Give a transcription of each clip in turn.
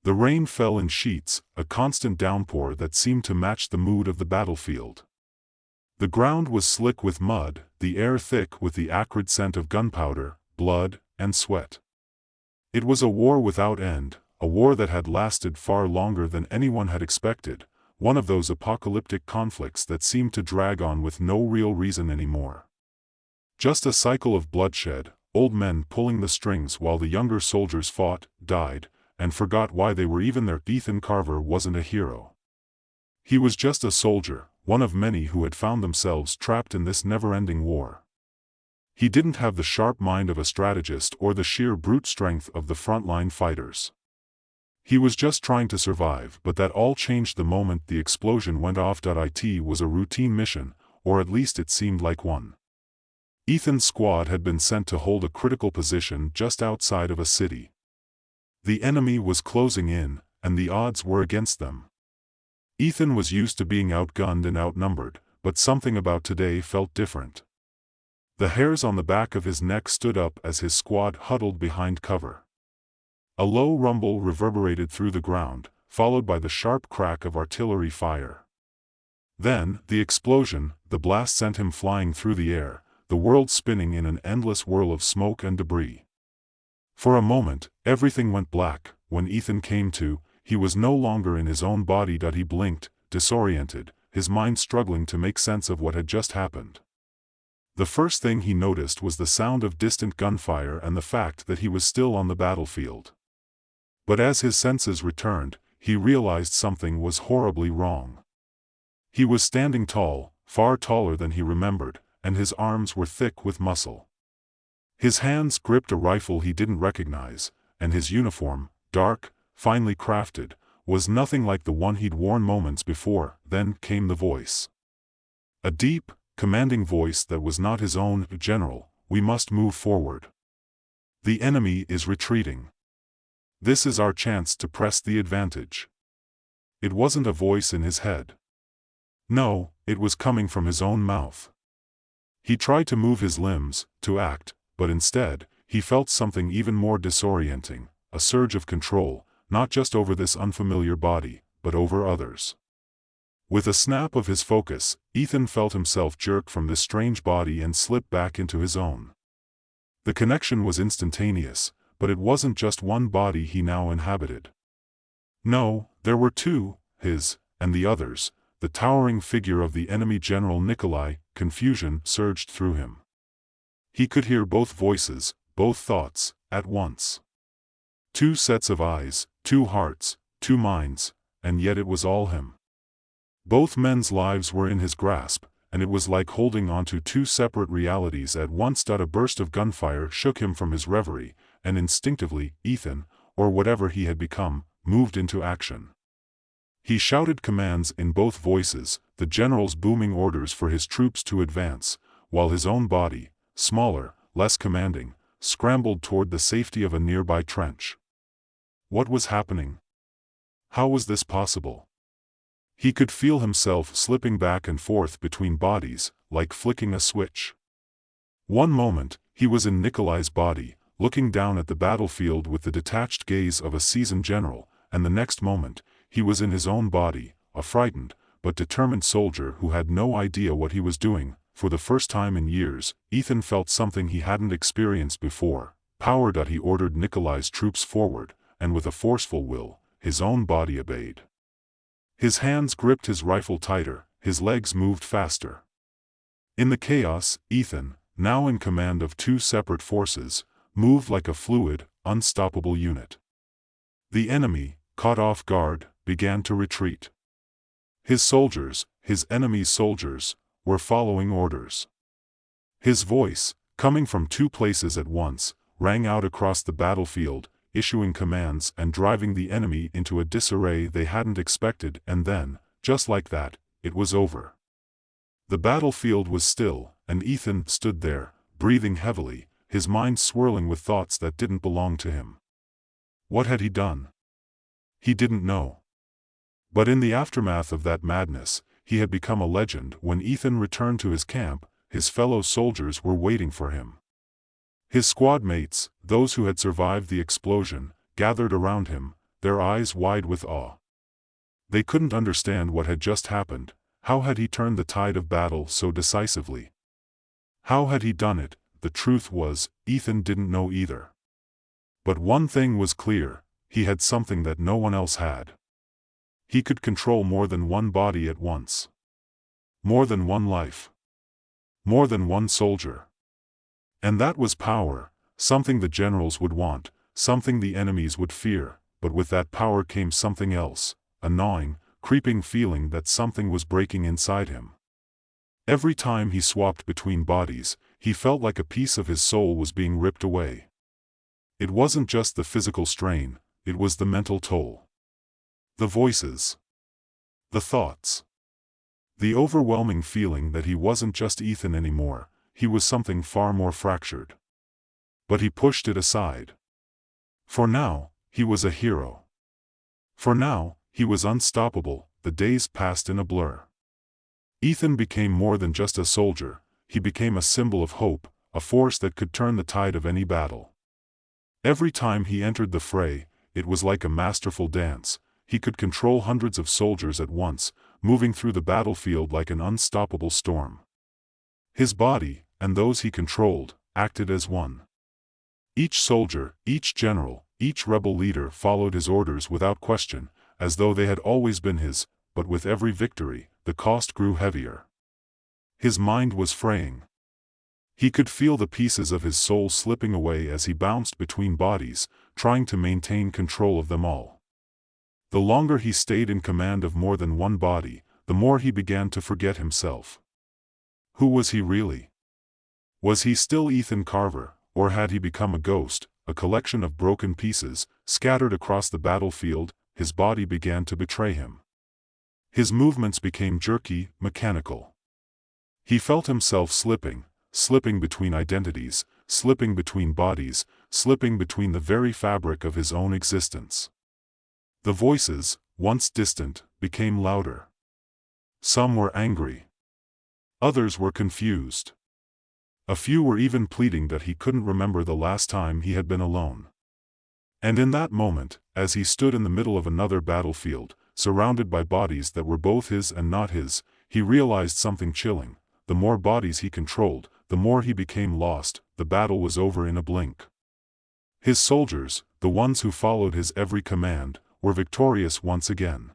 The rain fell in sheets, a constant downpour that seemed to match the mood of the battlefield. The ground was slick with mud, the air thick with the acrid scent of gunpowder, blood, and sweat. It was a war without end, a war that had lasted far longer than anyone had expected, one of those apocalyptic conflicts that seemed to drag on with no real reason anymore. Just a cycle of bloodshed, old men pulling the strings while the younger soldiers fought, died, and forgot why they were even there. Ethan Carver wasn't a hero. He was just a soldier, one of many who had found themselves trapped in this never-ending war. He didn't have the sharp mind of a strategist or the sheer brute strength of the frontline fighters. He was just trying to survive, but that all changed the moment the explosion went off. It was a routine mission, or at least it seemed like one. Ethan's squad had been sent to hold a critical position just outside of a city. The enemy was closing in, and the odds were against them. Ethan was used to being outgunned and outnumbered, but something about today felt different. The hairs on the back of his neck stood up as his squad huddled behind cover. A low rumble reverberated through the ground, followed by the sharp crack of artillery fire. Then, the explosion, the blast sent him flying through the air, the world spinning in an endless whirl of smoke and debris. For a moment, everything went black. When Ethan came to, he was no longer in his own body. He blinked, disoriented, his mind struggling to make sense of what had just happened. The first thing he noticed was the sound of distant gunfire and the fact that he was still on the battlefield. But as his senses returned, he realized something was horribly wrong. He was standing tall, far taller than he remembered, and his arms were thick with muscle. His hands gripped a rifle he didn't recognize, and his uniform, dark, finely crafted, was nothing like the one he'd worn moments before. Then came the voice. A deep, commanding voice that was not his own. "General, we must move forward. The enemy is retreating. This is our chance to press the advantage." It wasn't a voice in his head. No, it was coming from his own mouth. He tried to move his limbs, to act, but instead, he felt something even more disorienting, a surge of control, not just over this unfamiliar body, but over others. With a snap of his focus, Ethan felt himself jerk from this strange body and slip back into his own. The connection was instantaneous, but it wasn't just one body he now inhabited. No, there were two, his, and the others, the towering figure of the enemy General Nikolai. Confusion surged through him. He could hear both voices, both thoughts, at once. Two sets of eyes, two hearts, two minds, and yet it was all him. Both men's lives were in his grasp, and it was like holding onto two separate realities at once. A burst of gunfire shook him from his reverie, and instinctively, Ethan, or whatever he had become, moved into action. He shouted commands in both voices, the general's booming orders for his troops to advance, while his own body, smaller, less commanding, scrambled toward the safety of a nearby trench. What was happening? How was this possible? He could feel himself slipping back and forth between bodies, like flicking a switch. One moment, he was in Nikolai's body, looking down at the battlefield with the detached gaze of a seasoned general, and the next moment, he was in his own body, a frightened, but determined soldier who had no idea what he was doing. For the first time in years, Ethan felt something he hadn't experienced before, power. He ordered Nikolai's troops forward, and with a forceful will, his own body obeyed. His hands gripped his rifle tighter, his legs moved faster. In the chaos, Ethan, now in command of two separate forces, moved like a fluid, unstoppable unit. The enemy, caught off guard, began to retreat. His soldiers, his enemy's soldiers, were following orders. His voice, coming from two places at once, rang out across the battlefield, issuing commands and driving the enemy into a disarray they hadn't expected. And then, just like that, it was over. The battlefield was still, and Ethan stood there, breathing heavily, his mind swirling with thoughts that didn't belong to him. What had he done? He didn't know. But in the aftermath of that madness, he had become a legend. When Ethan returned to his camp, his fellow soldiers were waiting for him. His squad mates, those who had survived the explosion, gathered around him, their eyes wide with awe. They couldn't understand what had just happened. How had he turned the tide of battle so decisively? How had he done it? The truth was, Ethan didn't know either. But one thing was clear, he had something that no one else had. He could control more than one body at once. More than one life. More than one soldier. And that was power, something the generals would want, something the enemies would fear, but with that power came something else, a gnawing, creeping feeling that something was breaking inside him. Every time he swapped between bodies, he felt like a piece of his soul was being ripped away. It wasn't just the physical strain, it was the mental toll. The voices. The thoughts. The overwhelming feeling that he wasn't just Ethan anymore, he was something far more fractured. But he pushed it aside. For now, he was a hero. For now, he was unstoppable. The days passed in a blur. Ethan became more than just a soldier, he became a symbol of hope, a force that could turn the tide of any battle. Every time he entered the fray, it was like a masterful dance. He could control hundreds of soldiers at once, moving through the battlefield like an unstoppable storm. His body, and those he controlled, acted as one. Each soldier, each general, each rebel leader followed his orders without question, as though they had always been his, but with every victory, the cost grew heavier. His mind was fraying. He could feel the pieces of his soul slipping away as he bounced between bodies, trying to maintain control of them all. The longer he stayed in command of more than one body, the more he began to forget himself. Who was he really? Was he still Ethan Carver, or had he become a ghost, a collection of broken pieces, scattered across the battlefield? His body began to betray him. His movements became jerky, mechanical. He felt himself slipping between identities, slipping between bodies, slipping between the very fabric of his own existence. The voices, once distant, became louder. Some were angry. Others were confused. A few were even pleading that he couldn't remember the last time he had been alone. And in that moment, as he stood in the middle of another battlefield, surrounded by bodies that were both his and not his, he realized something chilling. The more bodies he controlled, the more he became lost. The battle was over in a blink. His soldiers, the ones who followed his every command, were victorious once again.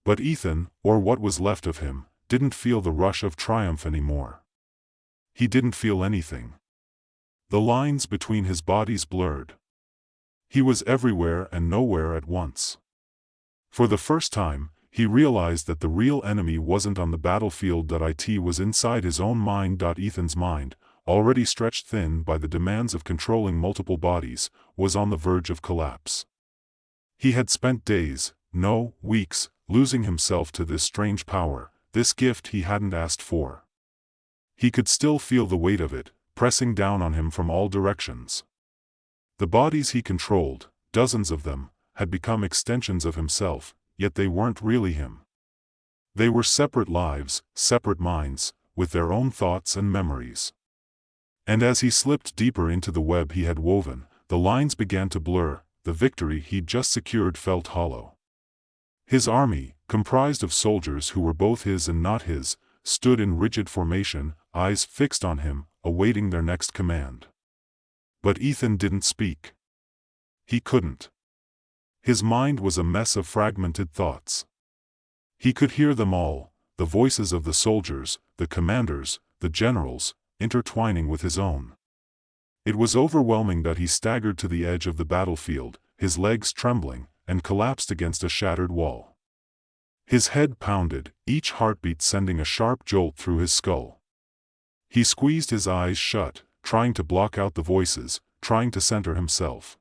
But Ethan, or what was left of him, didn't feel the rush of triumph anymore. He didn't feel anything. The lines between his bodies blurred. He was everywhere and nowhere at once. For the first time, he realized that the real enemy wasn't on the battlefield. It was inside his own mind. Ethan's mind, already stretched thin by the demands of controlling multiple bodies, was on the verge of collapse. He had spent days, no, weeks, losing himself to this strange power, this gift he hadn't asked for. He could still feel the weight of it, pressing down on him from all directions. The bodies he controlled, dozens of them, had become extensions of himself, yet they weren't really him. They were separate lives, separate minds, with their own thoughts and memories. And as he slipped deeper into the web he had woven, the lines began to blur. The victory he'd just secured felt hollow. His army, comprised of soldiers who were both his and not his, stood in rigid formation, eyes fixed on him, awaiting their next command. But Ethan didn't speak. He couldn't. His mind was a mess of fragmented thoughts. He could hear them all, the voices of the soldiers, the commanders, the generals, intertwining with his own. It was overwhelming that he staggered to the edge of the battlefield, his legs trembling, and collapsed against a shattered wall. His head pounded, each heartbeat sending a sharp jolt through his skull. He squeezed his eyes shut, trying to block out the voices, trying to center himself.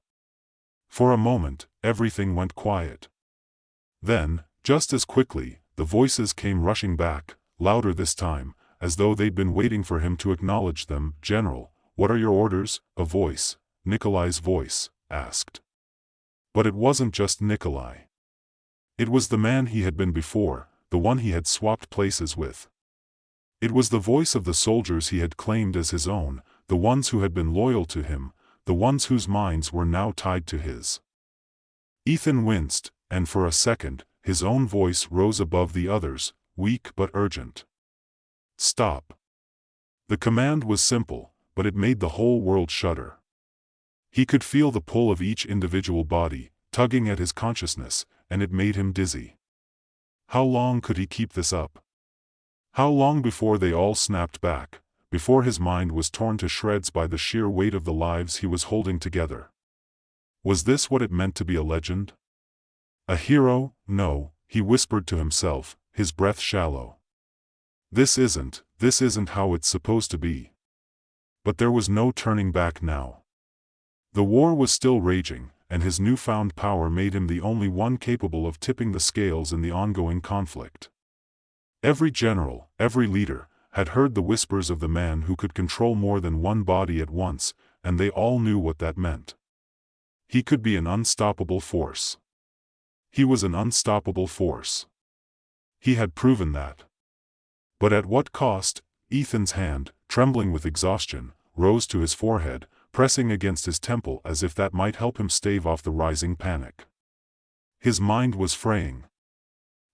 For a moment, everything went quiet. Then, just as quickly, the voices came rushing back, louder this time, as though they'd been waiting for him to acknowledge them. "General, what are your orders?" a voice, Nikolai's voice, asked. But it wasn't just Nikolai. It was the man he had been before, the one he had swapped places with. It was the voice of the soldiers he had claimed as his own, the ones who had been loyal to him, the ones whose minds were now tied to his. Ethan winced, and for a second, his own voice rose above the others, weak but urgent. Stop. The command was simple, but it made the whole world shudder. He could feel the pull of each individual body, tugging at his consciousness, and it made him dizzy. How long could he keep this up? How long before they all snapped back, before his mind was torn to shreds by the sheer weight of the lives he was holding together? Was this what it meant to be a legend? A hero? No, he whispered to himself, his breath shallow. This isn't how it's supposed to be. But there was no turning back now. The war was still raging, and his newfound power made him the only one capable of tipping the scales in the ongoing conflict. Every general, every leader, had heard the whispers of the man who could control more than one body at once, and they all knew what that meant. He could be an unstoppable force. He was an unstoppable force. He had proven that. But at what cost? Ethan's hand, trembling with exhaustion, rose to his forehead, pressing against his temple as if that might help him stave off the rising panic. His mind was fraying.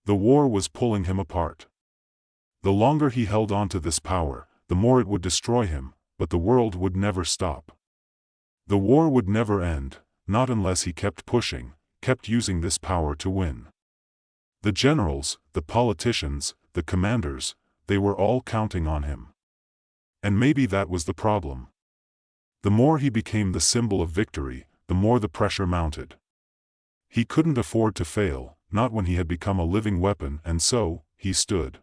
The war was pulling him apart. The longer he held on to this power, the more it would destroy him, but the world would never stop. The war would never end, not unless he kept pushing, kept using this power to win. The generals, the politicians, the commanders, they were all counting on him. And maybe that was the problem. The more he became the symbol of victory, the more the pressure mounted. He couldn't afford to fail, not when he had become a living weapon, and so, he stood.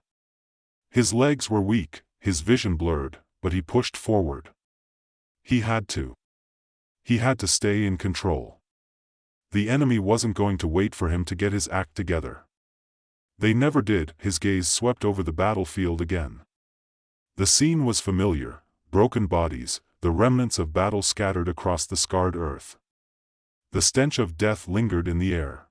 His legs were weak, his vision blurred, but he pushed forward. He had to. He had to stay in control. The enemy wasn't going to wait for him to get his act together. They never did. His gaze swept over the battlefield again. The scene was familiar, broken bodies, the remnants of battle scattered across the scarred earth. The stench of death lingered in the air.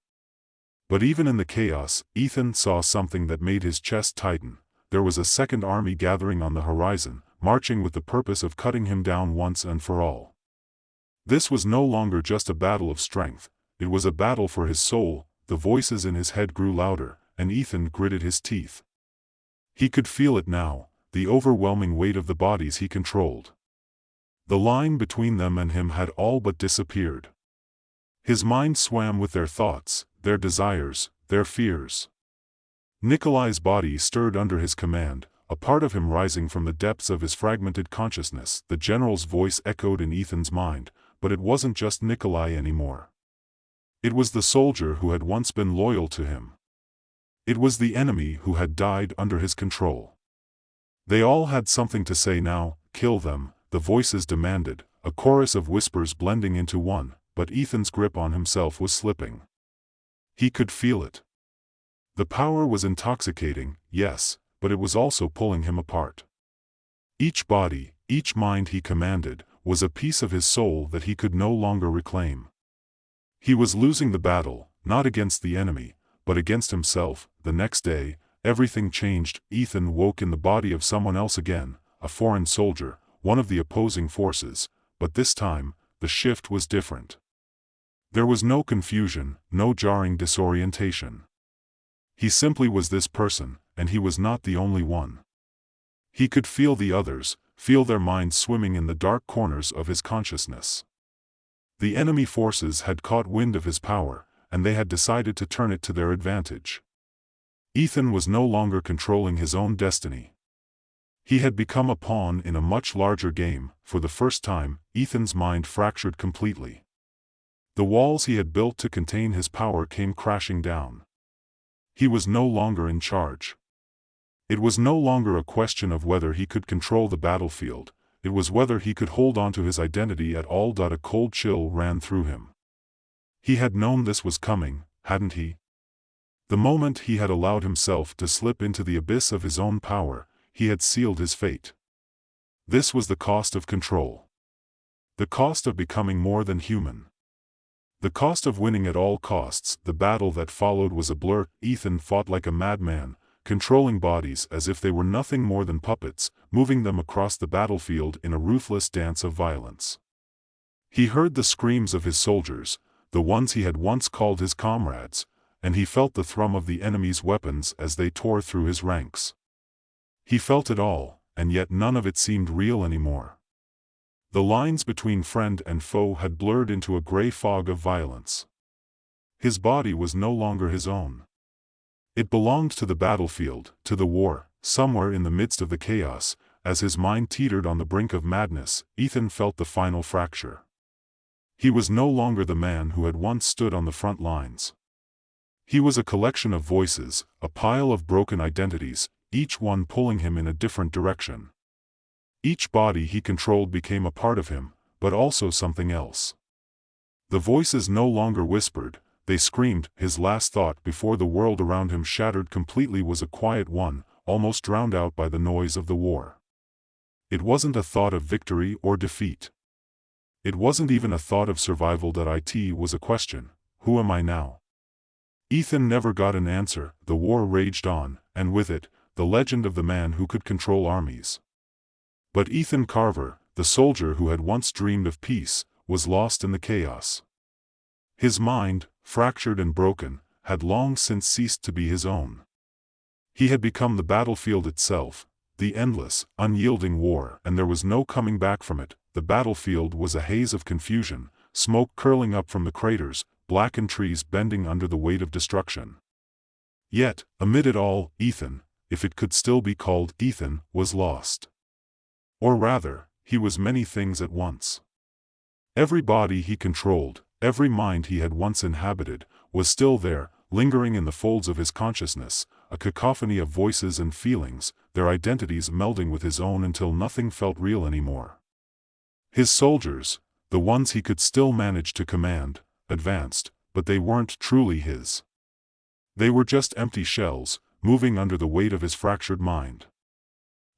But even in the chaos, Ethan saw something that made his chest tighten. There was a second army gathering on the horizon, marching with the purpose of cutting him down once and for all. This was no longer just a battle of strength, it was a battle for his soul. The voices in his head grew louder, and Ethan gritted his teeth. He could feel it now, the overwhelming weight of the bodies he controlled. The line between them and him had all but disappeared. His mind swam with their thoughts, their desires, their fears. Nikolai's body stirred under his command, a part of him rising from the depths of his fragmented consciousness. The general's voice echoed in Ethan's mind, but it wasn't just Nikolai anymore. It was the soldier who had once been loyal to him. It was the enemy who had died under his control. They all had something to say now. Kill them, the voices demanded, a chorus of whispers blending into one, but Ethan's grip on himself was slipping. He could feel it. The power was intoxicating, yes, but it was also pulling him apart. Each body, each mind he commanded, was a piece of his soul that he could no longer reclaim. He was losing the battle, not against the enemy, but against himself. The next day, everything changed. Ethan woke in the body of someone else again, a foreign soldier, one of the opposing forces, but this time, the shift was different. There was no confusion, no jarring disorientation. He simply was this person, and he was not the only one. He could feel the others, feel their minds swimming in the dark corners of his consciousness. The enemy forces had caught wind of his power, and they had decided to turn it to their advantage. Ethan was no longer controlling his own destiny. He had become a pawn in a much larger game. For the first time, Ethan's mind fractured completely. The walls he had built to contain his power came crashing down. He was no longer in charge. It was no longer a question of whether he could control the battlefield, it was whether he could hold on to his identity at all. A cold chill ran through him. He had known this was coming, hadn't he? The moment he had allowed himself to slip into the abyss of his own power, he had sealed his fate. This was the cost of control. The cost of becoming more than human. The cost of winning at all costs. The battle that followed was a blur. Ethan fought like a madman, controlling bodies as if they were nothing more than puppets, moving them across the battlefield in a ruthless dance of violence. He heard the screams of his soldiers, the ones he had once called his comrades, and he felt the thrum of the enemy's weapons as they tore through his ranks. He felt it all, and yet none of it seemed real anymore. The lines between friend and foe had blurred into a gray fog of violence. His body was no longer his own. It belonged to the battlefield, to the war. Somewhere in the midst of the chaos, as his mind teetered on the brink of madness, Ethan felt the final fracture. He was no longer the man who had once stood on the front lines. He was a collection of voices, a pile of broken identities, each one pulling him in a different direction. Each body he controlled became a part of him, but also something else. The voices no longer whispered, they screamed. His last thought before the world around him shattered completely was a quiet one, almost drowned out by the noise of the war. It wasn't a thought of victory or defeat. It wasn't even a thought of survival. It was a question: who am I now? Ethan never got an answer. The war raged on, and with it, the legend of the man who could control armies. But Ethan Carver, the soldier who had once dreamed of peace, was lost in the chaos. His mind, fractured and broken, had long since ceased to be his own. He had become the battlefield itself, the endless, unyielding war, and there was no coming back from it. The battlefield was a haze of confusion, smoke curling up from the craters, blackened trees bending under the weight of destruction. Yet, amid it all, Ethan, if it could still be called Ethan, was lost. Or rather, he was many things at once. Every body he controlled, every mind he had once inhabited, was still there, lingering in the folds of his consciousness, a cacophony of voices and feelings, their identities melding with his own until nothing felt real anymore. His soldiers, the ones he could still manage to command, advanced, but they weren't truly his. They were just empty shells, moving under the weight of his fractured mind.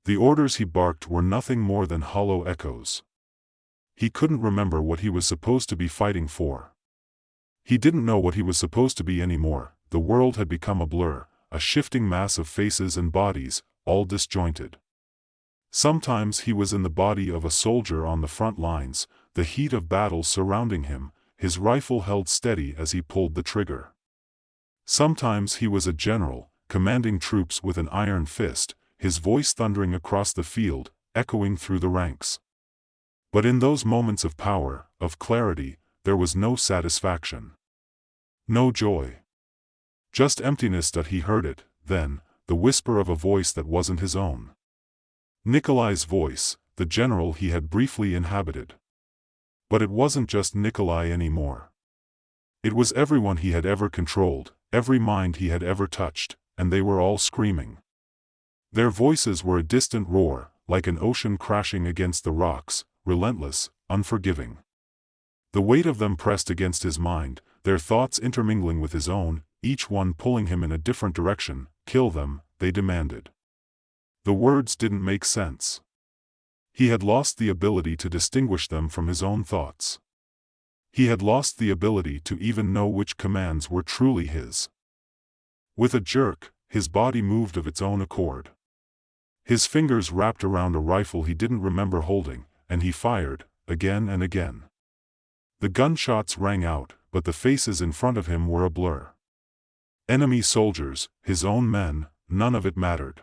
The orders he barked were nothing more than hollow echoes. He couldn't remember what he was supposed to be fighting for. He didn't know what he was supposed to be anymore. The world had become a blur, a shifting mass of faces and bodies, all disjointed. Sometimes he was in the body of a soldier on the front lines, the heat of battle surrounding him, his rifle held steady as he pulled the trigger. Sometimes he was a general, commanding troops with an iron fist, his voice thundering across the field, echoing through the ranks. But in those moments of power, of clarity, there was no satisfaction. No joy. Just emptiness. He heard it, then, the whisper of a voice that wasn't his own. Nikolai's voice, the general he had briefly inhabited. But it wasn't just Nikolai anymore. It was everyone he had ever controlled, every mind he had ever touched, and they were all screaming. Their voices were a distant roar, like an ocean crashing against the rocks, relentless, unforgiving. The weight of them pressed against his mind, their thoughts intermingling with his own, each one pulling him in a different direction. Kill them, they demanded. The words didn't make sense. He had lost the ability to distinguish them from his own thoughts. He had lost the ability to even know which commands were truly his. With a jerk, his body moved of its own accord. His fingers wrapped around a rifle he didn't remember holding, and he fired, again and again. The gunshots rang out, but the faces in front of him were a blur. Enemy soldiers, his own men, none of it mattered.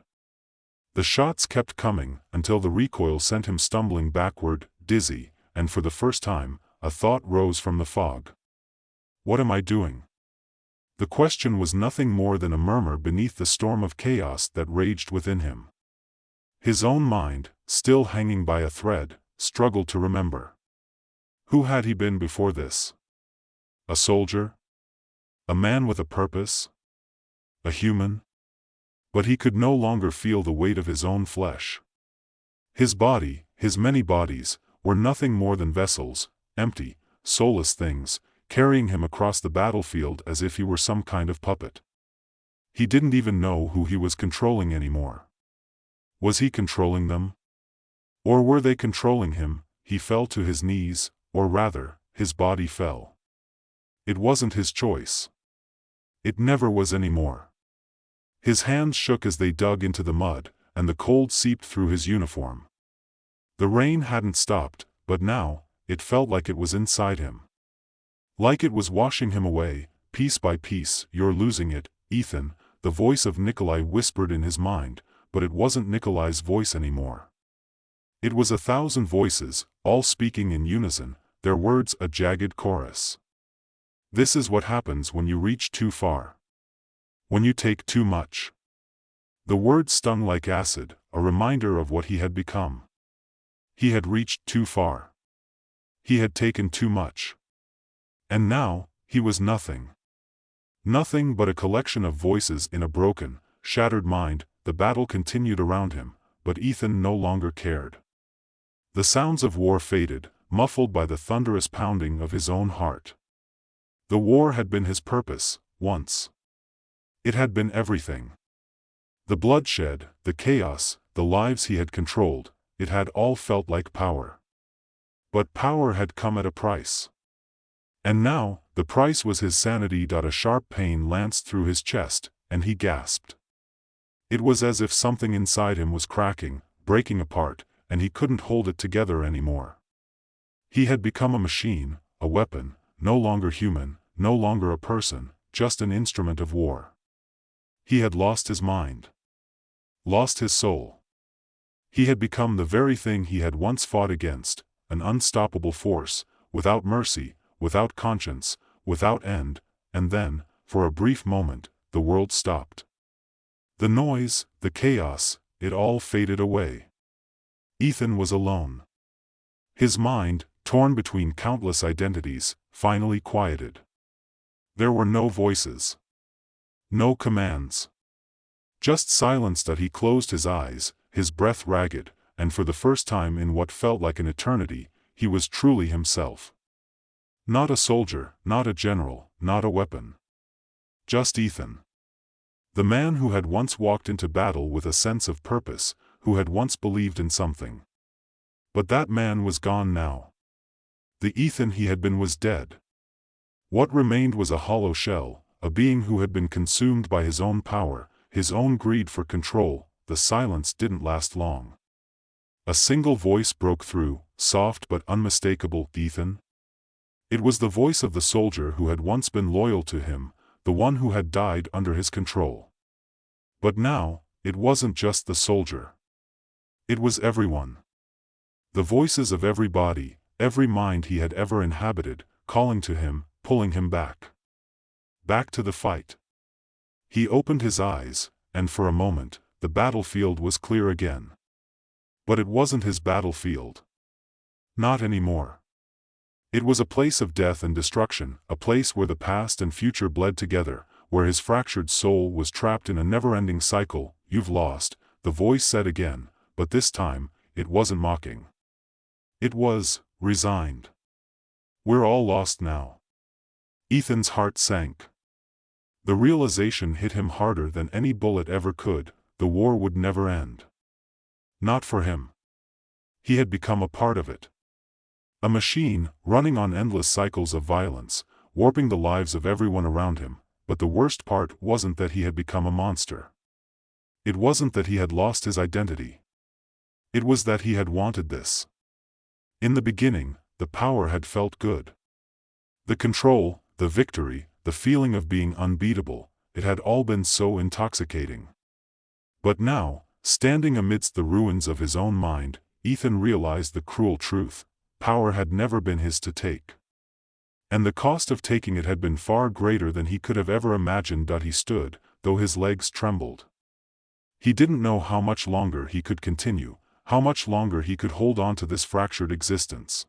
The shots kept coming, until the recoil sent him stumbling backward, dizzy, and for the first time, a thought rose from the fog. What am I doing? The question was nothing more than a murmur beneath the storm of chaos that raged within him. His own mind, still hanging by a thread, struggled to remember. Who had he been before this? A soldier? A man with a purpose? A human? But he could no longer feel the weight of his own flesh. His body, his many bodies, were nothing more than vessels, empty, soulless things, carrying him across the battlefield as if he were some kind of puppet. He didn't even know who he was controlling anymore. Was he controlling them? Or were they controlling him? He fell to his knees, or rather, his body fell. It wasn't his choice. It never was anymore. His hands shook as they dug into the mud, and the cold seeped through his uniform. The rain hadn't stopped, but now, it felt like it was inside him. Like it was washing him away, piece by piece. "You're losing it, Ethan," the voice of Nikolai whispered in his mind, but it wasn't Nikolai's voice anymore. It was 1,000 voices, all speaking in unison, their words a jagged chorus. "This is what happens when you reach too far. When you take too much." The words stung like acid, a reminder of what he had become. He had reached too far. He had taken too much. And now, he was nothing. Nothing but a collection of voices in a broken, shattered mind. The battle continued around him, but Ethan no longer cared. The sounds of war faded, muffled by the thunderous pounding of his own heart. The war had been his purpose, once. It had been everything. The bloodshed, the chaos, the lives he had controlled, it had all felt like power. But power had come at a price. And now, the price was his sanity. A sharp pain lanced through his chest, and he gasped. It was as if something inside him was cracking, breaking apart, and he couldn't hold it together anymore. He had become a machine, a weapon, no longer human, no longer a person, just an instrument of war. He had lost his mind. Lost his soul. He had become the very thing he had once fought against, an unstoppable force, without mercy, without conscience, without end. And then, for a brief moment, the world stopped. The noise, the chaos, it all faded away. Ethan was alone. His mind, torn between countless identities, finally quieted. There were no voices. No commands. Just silence. He closed his eyes, his breath ragged, and for the first time in what felt like an eternity, he was truly himself. Not a soldier, not a general, not a weapon. Just Ethan. The man who had once walked into battle with a sense of purpose, who had once believed in something. But that man was gone now. The Ethan he had been was dead. What remained was a hollow shell, a being who had been consumed by his own power, his own greed for control. The silence didn't last long. A single voice broke through, soft but unmistakable. "Ethan?" It was the voice of the soldier who had once been loyal to him, the one who had died under his control. But now, it wasn't just the soldier. It was everyone. The voices of every body, every mind he had ever inhabited, calling to him, pulling him back. Back to the fight. He opened his eyes, and for a moment, the battlefield was clear again. But it wasn't his battlefield. Not anymore. It was a place of death and destruction, a place where the past and future bled together, where his fractured soul was trapped in a never-ending cycle. "You've lost," the voice said again, but this time, it wasn't mocking. It was resigned. "We're all lost now." Ethan's heart sank. The realization hit him harder than any bullet ever could. The war would never end. Not for him. He had become a part of it. A machine, running on endless cycles of violence, warping the lives of everyone around him. But the worst part wasn't that he had become a monster. It wasn't that he had lost his identity. It was that he had wanted this. In the beginning, the power had felt good. The control, the victory, the feeling of being unbeatable, it had all been so intoxicating. But now, standing amidst the ruins of his own mind, Ethan realized the cruel truth: power had never been his to take. And the cost of taking it had been far greater than he could have ever imagined. He stood, though his legs trembled. He didn't know how much longer he could continue, how much longer he could hold on to this fractured existence.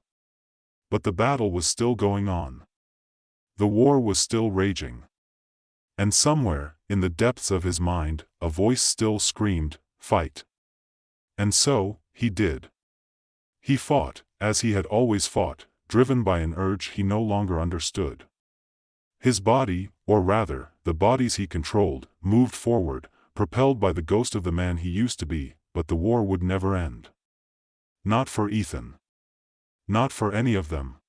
But the battle was still going on. The war was still raging. And somewhere, in the depths of his mind, a voice still screamed, "Fight." And so, he did. He fought, as he had always fought, driven by an urge he no longer understood. His body, or rather, the bodies he controlled, moved forward, propelled by the ghost of the man he used to be, but the war would never end. Not for Ethan. Not for any of them.